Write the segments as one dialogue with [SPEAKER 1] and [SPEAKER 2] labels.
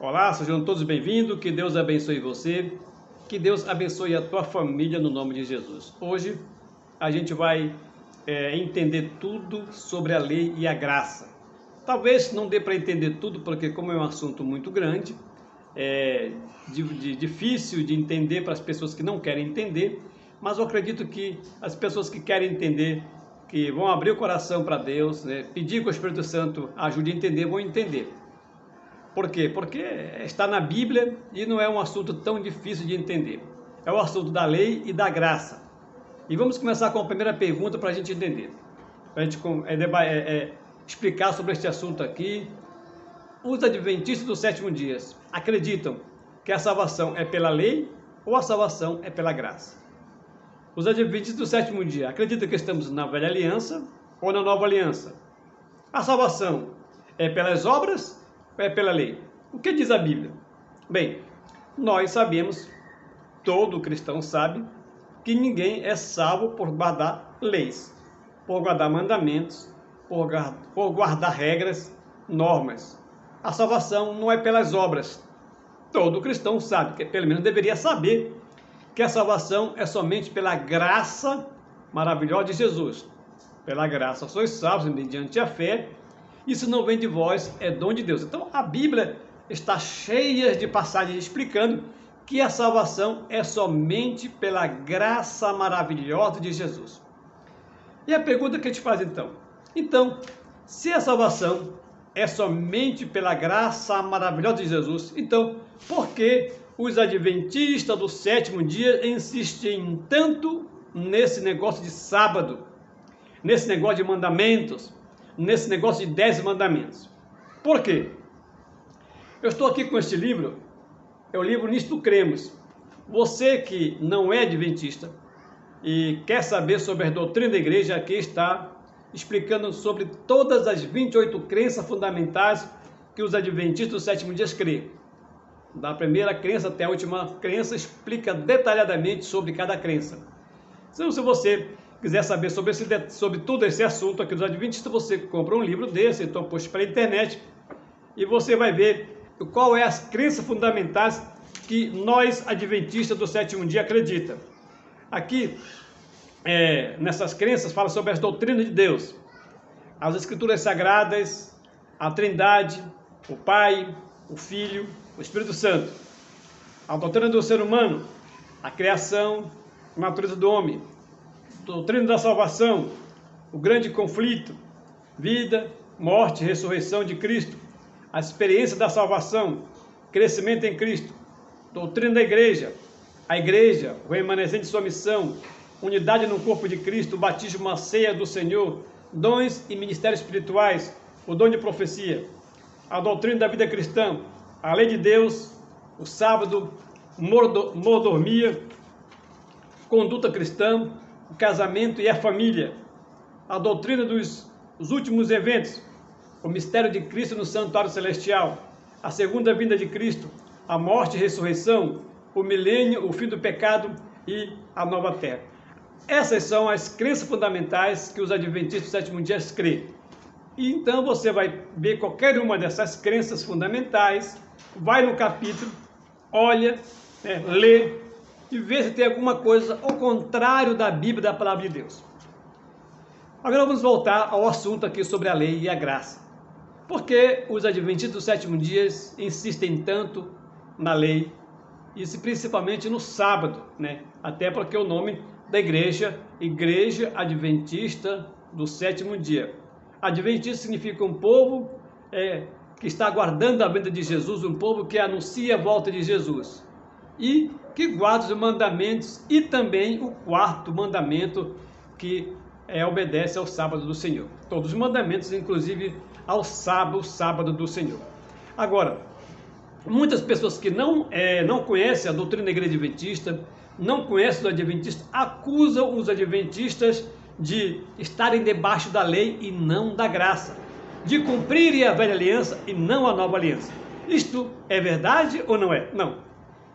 [SPEAKER 1] Olá, sejam todos bem-vindos, que Deus abençoe você, que Deus abençoe a tua família no nome de Jesus. Hoje a gente vai entender tudo sobre a lei e a graça. Talvez não dê para entender tudo, porque como é um assunto muito grande, difícil de entender para as pessoas que não querem entender, mas eu acredito que as pessoas que querem entender, que vão abrir o coração para Deus, pedir que o Espírito Santo ajude a entender, vão entender. Por quê? Porque está na Bíblia e não é um assunto tão difícil de entender. É o assunto da lei e da graça. E vamos começar com a primeira pergunta para a gente entender. Para a gente explicar sobre este assunto aqui. Os adventistas do sétimo dia acreditam que a salvação é pela lei ou a salvação é pela graça? Os adventistas do sétimo dia acreditam que estamos na velha aliança ou na nova aliança? A salvação é pelas obras ou é pela lei? O que diz a Bíblia? Bem, nós sabemos, todo cristão sabe, que ninguém é salvo por guardar leis, por guardar mandamentos, por guardar regras, normas. A salvação não é pelas obras. Todo cristão sabe, que pelo menos deveria saber, que a salvação é somente pela graça maravilhosa de Jesus. Pela graça sois salvos mediante a fé. Isso não vem de vós, é dom de Deus. Então a Bíblia está cheia de passagens explicando que a salvação é somente pela graça maravilhosa de Jesus. E a pergunta que a gente faz então, se a salvação é somente pela graça maravilhosa de Jesus, então por que os adventistas do sétimo dia insistem tanto nesse negócio de sábado, nesse negócio de mandamentos, nesse negócio de 10 mandamentos? Por quê? Eu estou aqui com este livro, é o livro Nisto Cremos. Você que não é adventista e quer saber sobre a doutrina da igreja, aqui está explicando sobre todas as 28 crenças fundamentais que os adventistas do sétimo dia creem. Da primeira crença até a última crença, explica detalhadamente sobre cada crença. Então, se você quiser saber sobre todo esse assunto aqui dos adventistas, você compra um livro desse, então posto para a internet, e você vai ver qual é as crenças fundamentais que nós adventistas do sétimo dia acreditamos. Aqui, nessas crenças, fala sobre as doutrinas de Deus, as escrituras sagradas, a Trindade, o Pai, o Filho, o Espírito Santo, a doutrina do ser humano, a criação, a natureza do homem, doutrina da salvação, o grande conflito, vida, morte, ressurreição de Cristo, a experiência da salvação, crescimento em Cristo, doutrina da igreja, a igreja, o remanescente de sua missão, unidade no corpo de Cristo, o batismo, a ceia do Senhor, dons e ministérios espirituais, o dom de profecia, a doutrina da vida cristã, a lei de Deus, o sábado, mordomia, conduta cristã, o casamento e a família, a doutrina dos últimos eventos, o mistério de Cristo no santuário celestial, a segunda vinda de Cristo, a morte e ressurreição, o milênio, o fim do pecado e a nova terra. Essas são as crenças fundamentais que os adventistas do sétimo dia creem. E então você vai ver qualquer uma dessas crenças fundamentais, vai no capítulo, olha, lê, e ver se tem alguma coisa ao contrário da Bíblia, da palavra de Deus. Agora vamos voltar ao assunto aqui sobre a lei e a graça. Por que os adventistas do sétimo dia insistem tanto na lei, e principalmente no sábado, Até porque o nome da igreja, Igreja Adventista do sétimo dia. Adventista significa um povo que está aguardando a vinda de Jesus, um povo que anuncia a volta de Jesus e que guarda os mandamentos, e também o quarto mandamento, que obedece ao sábado do Senhor. Todos os mandamentos, inclusive ao sábado do Senhor. Agora, muitas pessoas que não conhecem a doutrina da igreja adventista, não conhecem os adventistas, acusam os adventistas de estarem debaixo da lei e não da graça, de cumprirem a velha aliança e não a nova aliança. Isto é verdade ou não é? Não,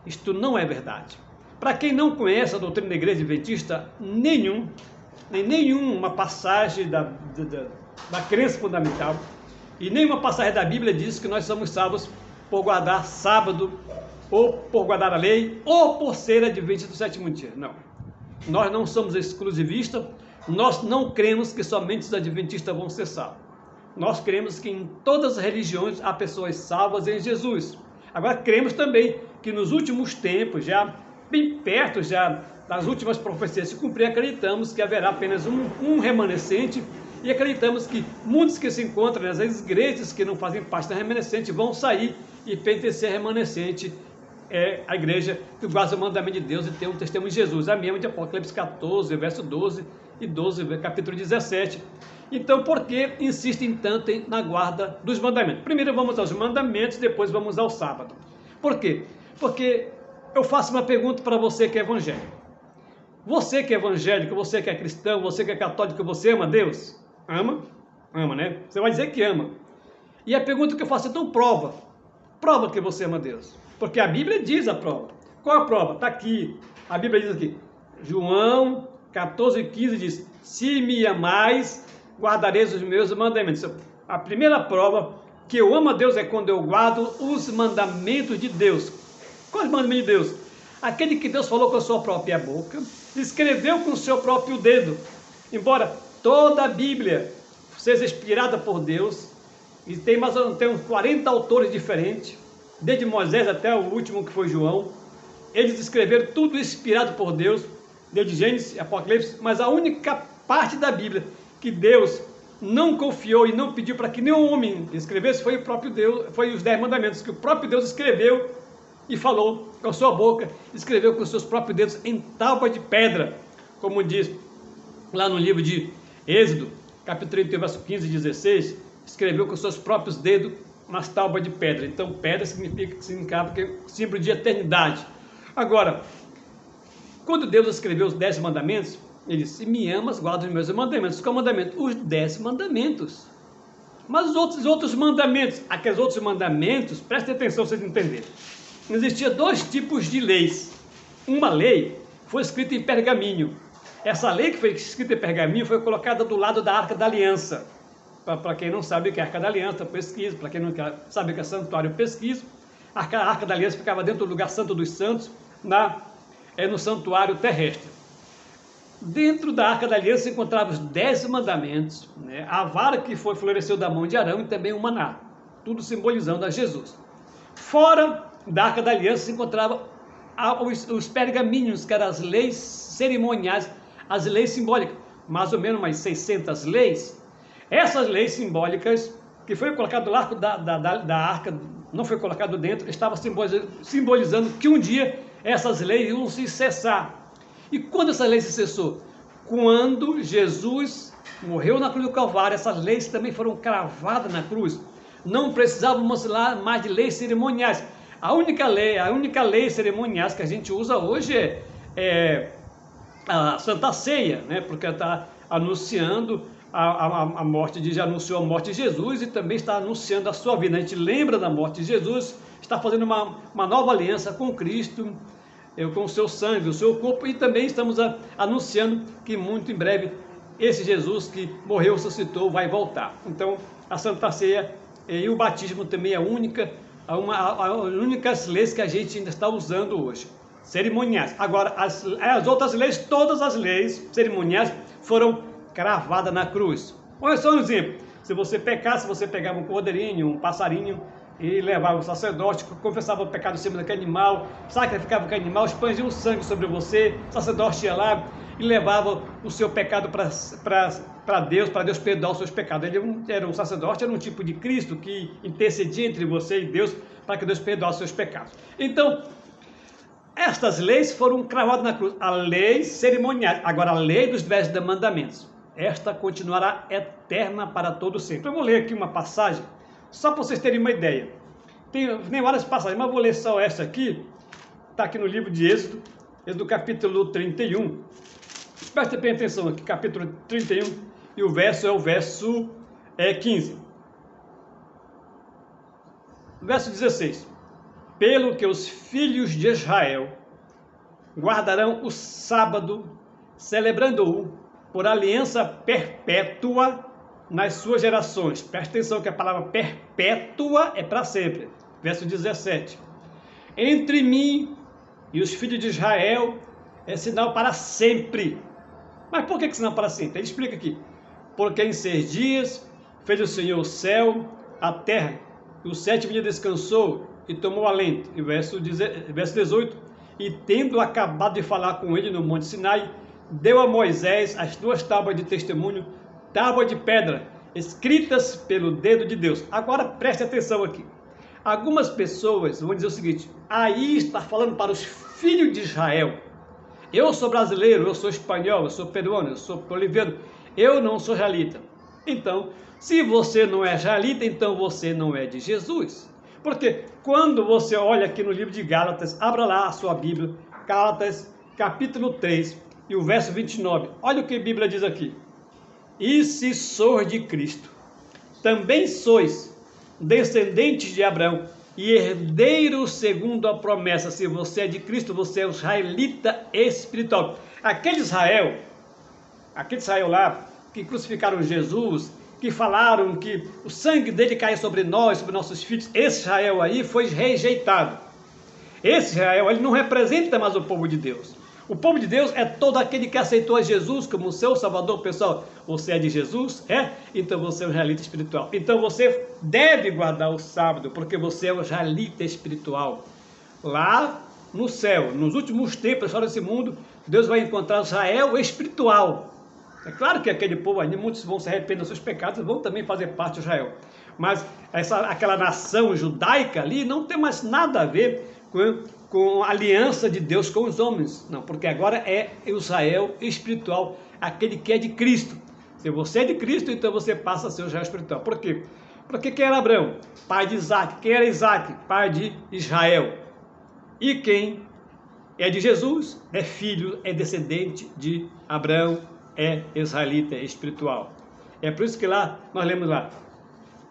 [SPEAKER 1] isto não é verdade. Para quem não conhece a doutrina da igreja adventista, nenhuma passagem da crença fundamental e nenhuma passagem da Bíblia diz que nós somos salvos por guardar sábado, ou por guardar a lei, ou por ser adventista do sétimo dia. Não. Nós não somos exclusivistas, nós não cremos que somente os adventistas vão ser salvos. Nós cremos que em todas as religiões há pessoas salvas em Jesus. Agora cremos também que nos últimos tempos, já bem perto já das últimas profecias se cumprir, acreditamos que haverá apenas um remanescente, e acreditamos que muitos que se encontram nas igrejas que não fazem parte da remanescente vão sair e pertencer a remanescente, a igreja que guarda o mandamento de Deus e tem um testemunho de Jesus. Amém. De Apocalipse 14, verso 12 e 12, capítulo 17. Então, por que insistem tanto na guarda dos mandamentos? Primeiro vamos aos mandamentos, depois vamos ao sábado. Por quê? Porque eu faço uma pergunta para você que é evangélico. Você que é evangélico, você que é cristão, você que é católico, você ama Deus? Ama? Ama, né? Você vai dizer que ama. E a pergunta que eu faço, então prova. Prova que você ama Deus. Porque a Bíblia diz a prova. Qual a prova? Está aqui. A Bíblia diz aqui. João 14,15 diz: se me amais, guardareis os meus mandamentos. A primeira prova que eu amo a Deus é quando eu guardo os mandamentos de Deus. Quais mandamentos de Deus? Aquele que Deus falou com a sua própria boca, escreveu com o seu próprio dedo. Embora toda a Bíblia seja inspirada por Deus, e tem uns 40 autores diferentes, desde Moisés até o último que foi João, eles escreveram tudo inspirado por Deus, desde Gênesis e Apocalipse, mas a única parte da Bíblia que Deus não confiou e não pediu para que nenhum homem escrevesse foi o próprio Deus, foi os 10 mandamentos, que o próprio Deus escreveu e falou com a sua boca, escreveu com os seus próprios dedos em tábua de pedra, como diz lá no livro de Êxodo, capítulo 31, verso 15 e 16, escreveu com os seus próprios dedos nas tábuas de pedra. Então, pedra significava símbolo de eternidade. Agora, quando Deus escreveu os 10 mandamentos, ele disse: se me amas, guarda os meus mandamentos. Qual mandamento? Os 10 mandamentos. Mas os outros mandamentos, aqueles outros mandamentos, prestem atenção para vocês entenderem. Existia 2 tipos de leis. Uma lei foi escrita em pergaminho. Essa lei que foi escrita em pergaminho foi colocada do lado da Arca da Aliança. Para quem não sabe o que é Arca da Aliança, pesquisa. Para quem não sabe o que é santuário, pesquisa. A Arca da Aliança ficava dentro do lugar santo dos santos, no santuário terrestre. Dentro da Arca da Aliança se encontravam os 10 mandamentos, né? A vara que floresceu da mão de Arão e também o maná, tudo simbolizando a Jesus. Fora da Arca da Aliança se encontravam os pergaminhos, que eram as leis cerimoniais, as leis simbólicas, mais ou menos umas 600 leis. Essas leis simbólicas, que foi colocado do arco da arca, não foi colocado dentro, estava simbolizando que um dia essas leis iam se cessar. E quando essa lei se cessou? Quando Jesus morreu na cruz do Calvário, essas leis também foram cravadas na cruz. Não precisávamos lá mais de leis cerimoniais. A única lei cerimoniais que a gente usa hoje é a Santa Ceia, né? Porque está anunciando a morte já anunciou a morte de Jesus e também está anunciando a sua vida. A gente lembra da morte de Jesus, está fazendo uma nova aliança com Cristo, com o seu sangue, o seu corpo, e também estamos anunciando que muito em breve esse Jesus que morreu, ressuscitou, vai voltar. Então, a Santa Ceia e o batismo também é as únicas leis que a gente ainda está usando hoje, cerimoniais. Agora, as outras leis, todas as leis cerimoniais foram cravadas na cruz. Olha só um exemplo: se você pecasse, você pegava um cordeirinho, um passarinho, e levava o sacerdote, confessava o pecado em cima daquele animal, sacrificava aquele animal, expandia o sangue sobre você, o sacerdote ia lá e levava o seu pecado para Deus perdoar os seus pecados. O sacerdote era um tipo de Cristo que intercedia entre você e Deus para que Deus perdoasse os seus pecados. Então, estas leis foram cravadas na cruz, a lei cerimonial. Agora, a lei dos 10 mandamentos, esta continuará eterna para todo sempre. Eu vou ler aqui uma passagem, só para vocês terem uma ideia. Tem várias passagens, mas vou ler só essa aqui. Está aqui no livro de Êxodo, Êxodo capítulo 31. Presta bem atenção aqui, capítulo 31, e o verso é o verso 15. Verso 16. Pelo que os filhos de Israel guardarão o sábado, celebrando-o por aliança perpétua nas suas gerações. Presta atenção que a palavra perpétua é para sempre. verso 17. Entre mim e os filhos de Israel é sinal para sempre. Mas por que sinal para sempre? Ele explica aqui. Porque em 6 dias fez o Senhor o céu, a terra, e o 7º dia descansou e tomou alento. E verso 18. E tendo acabado de falar com ele no monte Sinai, deu a Moisés as 2 tábuas de testemunho, tábuas de pedra, escritas pelo dedo de Deus. Agora preste atenção aqui. Algumas pessoas vão dizer o seguinte: aí está falando para os filhos de Israel. Eu sou brasileiro, eu sou espanhol, eu sou peruano, eu sou boliviano, eu não sou israelita. Então, se você não é israelita, então você não é de Jesus. Porque quando você olha aqui no livro de Gálatas, abra lá a sua Bíblia, Gálatas capítulo 3 e o verso 29. Olha o que a Bíblia diz aqui. E se sois de Cristo, também sois descendentes de Abraão e herdeiros segundo a promessa. Se você é de Cristo, você é o israelita espiritual. Aquele Israel lá que crucificaram Jesus, que falaram que o sangue dele caia sobre nós, sobre nossos filhos, esse Israel aí foi rejeitado. Esse Israel, ele não representa mais o povo de Deus. O povo de Deus é todo aquele que aceitou a Jesus como seu Salvador. Pessoal, você é de Jesus? É? Então você é um israelita espiritual. Então você deve guardar o sábado, porque você é um israelita espiritual. Lá no céu, nos últimos tempos, fora desse mundo, Deus vai encontrar Israel espiritual. É claro que aquele povo ainda, muitos vão se arrepender dos seus pecados, vão também fazer parte de Israel. Mas aquela nação judaica ali não tem mais nada a ver com a aliança de Deus com os homens. Não, porque agora é Israel espiritual, aquele que é de Cristo. Se você é de Cristo, então você passa a ser o Israel espiritual. Por quê? Porque quem era Abraão? Pai de Isaac. Quem era Isaac? Pai de Israel. E quem é de Jesus? É filho, é descendente de Abraão, é israelita espiritual. É por isso que lá, nós lemos lá,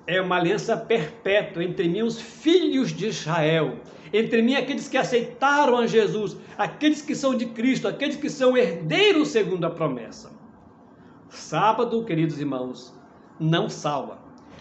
[SPEAKER 1] é uma aliança perpétua entre mim e os filhos de Israel, entre mim aqueles que aceitaram a Jesus, aqueles que são de Cristo, aqueles que são herdeiros segundo a promessa. Sábado, queridos irmãos, não salva.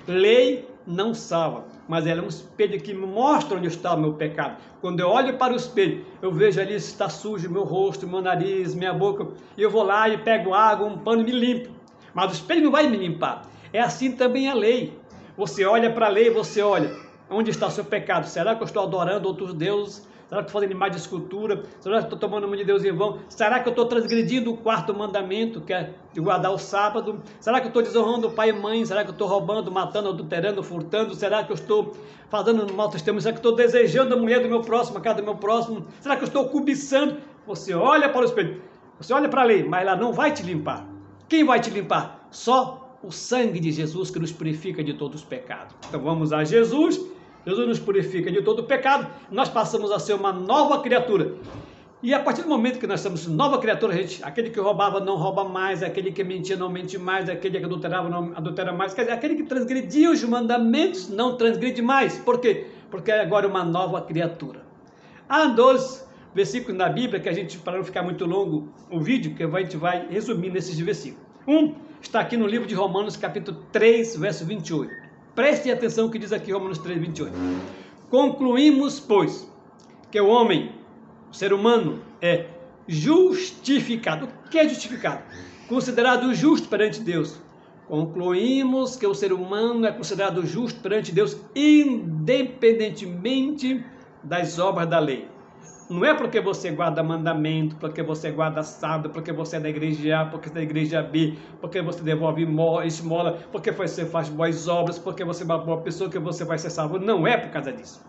[SPEAKER 1] Lei não salva, mas ela é um espelho que me mostra onde está o meu pecado. Quando eu olho para o espelho, eu vejo ali se está sujo meu rosto, meu nariz, minha boca, e eu vou lá e pego água, um pano e me limpo. Mas o espelho não vai me limpar. É assim também a lei. Você olha para a lei, você olha, onde está o seu pecado? Será que eu estou adorando outros deuses? Será que estou fazendo imagem de escultura? Será que estou tomando o nome de Deus em vão? Será que eu estou transgredindo o 4º mandamento, que é de guardar o sábado? Será que eu estou desonrando o pai e mãe? Será que eu estou roubando, matando, adulterando, furtando? Será que eu estou fazendo mau testemunho? Será que eu estou desejando a mulher do meu próximo, a casa do meu próximo? Será que eu estou cobiçando? Você olha para o espelho, você olha para a lei, mas ela não vai te limpar. Quem vai te limpar? Só o sangue de Jesus, que nos purifica de todos os pecados. Então vamos a Jesus. Jesus nos purifica de todo o pecado, nós passamos a ser uma nova criatura. E a partir do momento que nós somos nova criatura, aquele que roubava não rouba mais, aquele que mentia não mente mais, aquele que adulterava não adultera mais, quer dizer, aquele que transgredia os mandamentos não transgride mais. Por quê? Porque agora é uma nova criatura. Há 12 versículos na Bíblia que a gente, para não ficar muito longo o vídeo, que a gente vai resumir nesses versículos. Está aqui no livro de Romanos, capítulo 3, verso 28. Prestem atenção no que diz aqui Romanos 3, 28. Concluímos, pois, que o homem, o ser humano, é justificado. O que é justificado? Considerado justo perante Deus. Concluímos que o ser humano é considerado justo perante Deus, independentemente das obras da lei. Não é porque você guarda mandamento, porque você guarda sábado, porque você é da igreja A, porque você é da igreja B, porque você devolve esmola, porque você faz boas obras, porque você é uma boa pessoa, que você vai ser salvo. Não é por causa disso.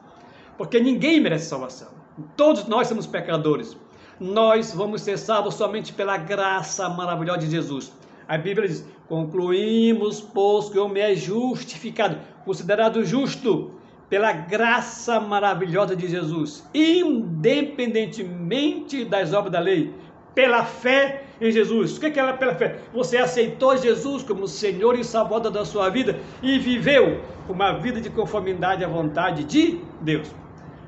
[SPEAKER 1] Porque ninguém merece salvação. Todos nós somos pecadores. Nós vamos ser salvos somente pela graça maravilhosa de Jesus. A Bíblia diz, concluímos, pois, que o homem é justificado, considerado justo, pela graça maravilhosa de Jesus, independentemente das obras da lei, pela fé em Jesus. O que é pela fé? Você aceitou Jesus como Senhor e Salvador da sua vida e viveu uma vida de conformidade à vontade de Deus.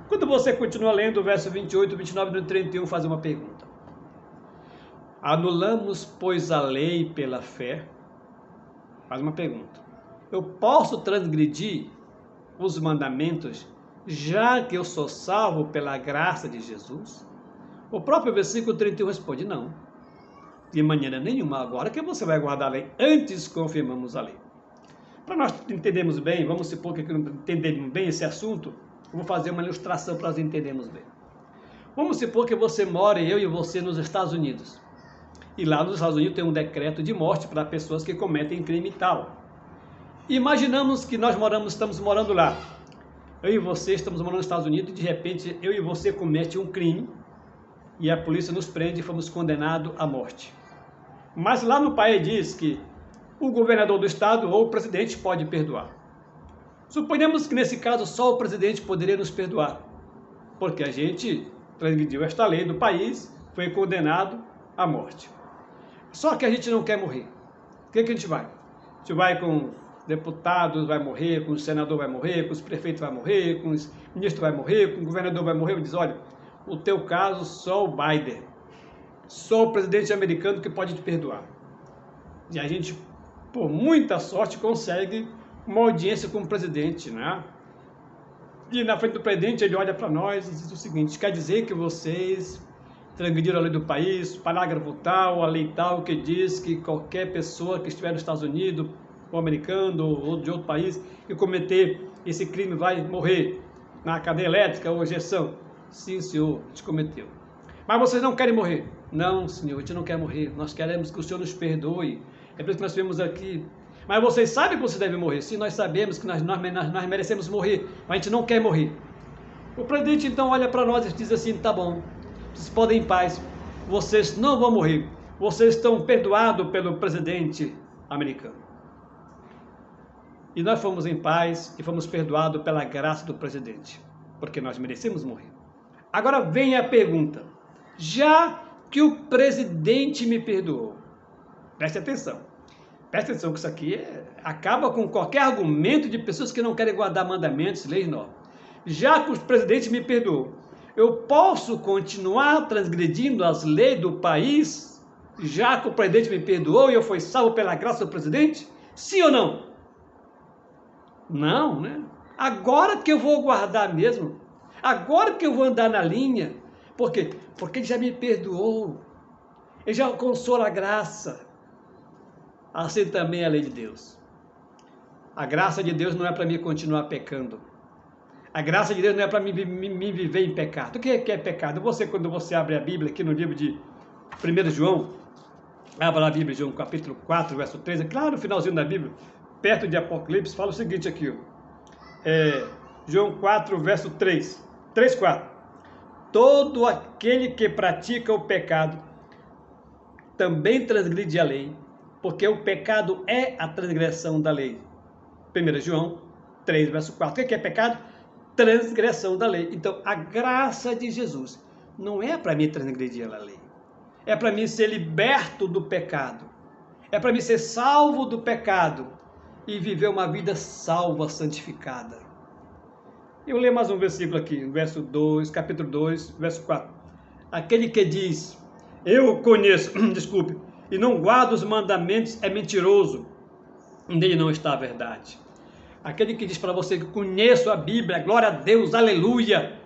[SPEAKER 1] Quando você continua lendo o verso 28, 29 e 31, faz uma pergunta. Anulamos, pois, a lei pela fé? Faz uma pergunta. Eu posso transgredir os mandamentos já que eu sou salvo pela graça de Jesus? O próprio versículo 31 responde, não, de maneira nenhuma. Agora que você vai guardar a lei, antes confirmamos a lei. Para nós entendermos bem, vamos supor que não entendemos bem esse assunto, eu vou fazer uma ilustração para nós entendermos bem. Vamos supor que você mora, eu e você, nos Estados Unidos. E lá nos Estados Unidos tem um decreto de morte para pessoas que cometem crime tal. Imaginamos que nós estamos morando lá. Eu e você estamos morando nos Estados Unidos e de repente eu e você comete um crime e a polícia nos prende e fomos condenados à morte. Mas lá no país diz que o governador do estado ou o presidente pode perdoar. Suponhamos que nesse caso só o presidente poderia nos perdoar, porque a gente transgrediu esta lei do país, foi condenado à morte. Só que a gente não quer morrer. O que a gente vai? A gente vai com deputados, vai morrer, com o senador vai morrer, com os prefeitos vai morrer, com os ministros vai morrer, com o governador vai morrer, e diz, olha, o teu caso só o Biden, só o presidente americano que pode te perdoar. E a gente, por muita sorte, consegue uma audiência com o presidente, né? E na frente do presidente ele olha para nós e diz o seguinte, quer dizer que vocês transgrediram a lei do país, parágrafo tal, a lei tal, que diz que qualquer pessoa que estiver nos Estados Unidos, ou americano, ou de outro país, que cometer esse crime vai morrer na cadeia elétrica ou injeção. Sim, senhor, a gente cometeu. Mas vocês não querem morrer? Não, senhor, a gente não quer morrer. Nós queremos que o senhor nos perdoe. É por isso que nós viemos aqui. Mas vocês sabem que vocês devem morrer. Sim, nós sabemos que nós merecemos morrer, mas a gente não quer morrer. O presidente então olha para nós e diz assim, tá bom, vocês podem ir em paz, vocês não vão morrer, vocês estão perdoados pelo presidente americano. E nós fomos em paz e fomos perdoados pela graça do presidente, porque nós merecemos morrer. Agora vem a pergunta, já que o presidente me perdoou, preste atenção que isso aqui acaba com qualquer argumento de pessoas que não querem guardar mandamentos, leis e normas. Já que o presidente me perdoou, eu posso continuar transgredindo as leis do país, já que o presidente me perdoou e eu fui salvo pela graça do presidente? Sim ou não? Não, né? Agora que eu vou guardar mesmo, agora que eu vou andar na linha, por quê? Porque ele já me perdoou, ele já alcançou a graça. Assim também é a lei de Deus. A graça de Deus não é para mim continuar pecando. A graça de Deus não é para mim viver em pecado. O que é pecado? Quando você abre a Bíblia, aqui no livro de 1 João, abra a Bíblia, João capítulo 4, verso 3, claro, no finalzinho da Bíblia, perto de Apocalipse, fala o seguinte aqui, João 4, verso 3, 4. Todo aquele que pratica o pecado também transgride a lei, porque o pecado é a transgressão da lei. 1 João 3, verso 4. O que é pecado? Transgressão da lei. Então, a graça de Jesus não é para mim transgredir a lei. É para mim ser liberto do pecado. É para mim ser salvo do pecado e viver uma vida salva, santificada. Eu leio mais um versículo aqui, verso 2, capítulo 2, verso 4. Aquele que diz, eu conheço, e não guarda os mandamentos é mentiroso, nele não está a verdade. Aquele que diz para você que conheço a Bíblia, glória a Deus, aleluia,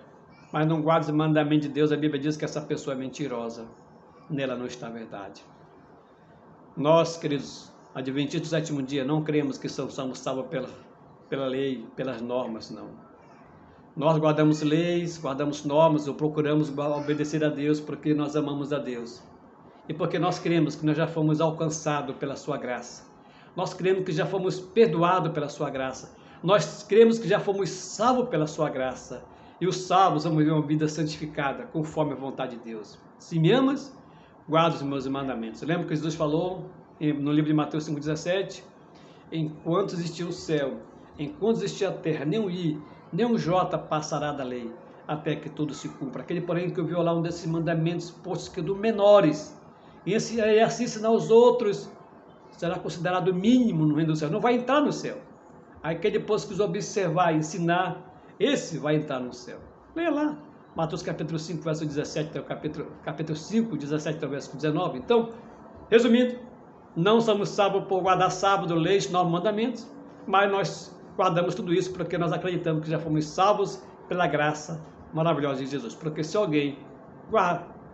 [SPEAKER 1] mas não guarda os mandamentos de Deus, a Bíblia diz que essa pessoa é mentirosa, nela não está a verdade. Nós, queridos adventistas do sétimo dia, não cremos que somos salvos pela lei, pelas normas, não. Nós guardamos leis, guardamos normas, ou procuramos obedecer a Deus porque nós amamos a Deus. E porque nós cremos que nós já fomos alcançados pela sua graça. Nós cremos que já fomos perdoados pela sua graça. Nós cremos que já fomos salvos pela sua graça. E os salvos vão viver uma vida santificada, conforme a vontade de Deus. Se me amas, guarda os meus mandamentos. Lembra que Jesus falou no livro de Mateus 5,17? Enquanto existir o céu, enquanto existir a terra, nem um i, nem um j passará da lei, até que tudo se cumpra. Aquele, porém, que violar um desses mandamentos postos que do menores, e assim ensinar os outros, será considerado mínimo no reino do céu. Não vai entrar no céu. Aquele, depois que os observar e ensinar, esse vai entrar no céu. Leia lá, Mateus capítulo 5, verso 17, até o capítulo 5, 17 até o verso 19. Então, resumindo, não somos salvos por guardar sábado, leis, 9 mandamentos, mas nós guardamos tudo isso porque nós acreditamos que já fomos salvos pela graça maravilhosa de Jesus. Porque se alguém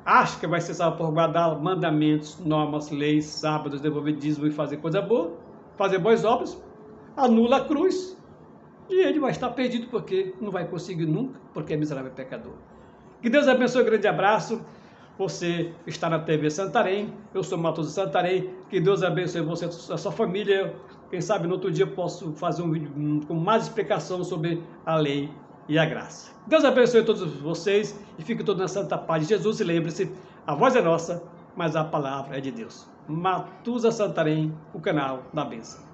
[SPEAKER 1] acha que vai ser salvo por guardar mandamentos, normas, leis, sábados, devolver dízimo e fazer coisa boa, fazer boas obras, anula a cruz e ele vai estar perdido porque não vai conseguir nunca, porque é miserável pecador. Que Deus abençoe, um grande abraço. Você está na TV Santarém, eu sou Matoso Santarém, que Deus abençoe você e a sua família. Quem sabe no outro dia eu posso fazer um vídeo com mais explicação sobre a lei e a graça. Deus abençoe todos vocês e fique todos na santa paz de Jesus. E lembre-se, a voz é nossa, mas a palavra é de Deus. Matusa Santarém, o canal da bênção.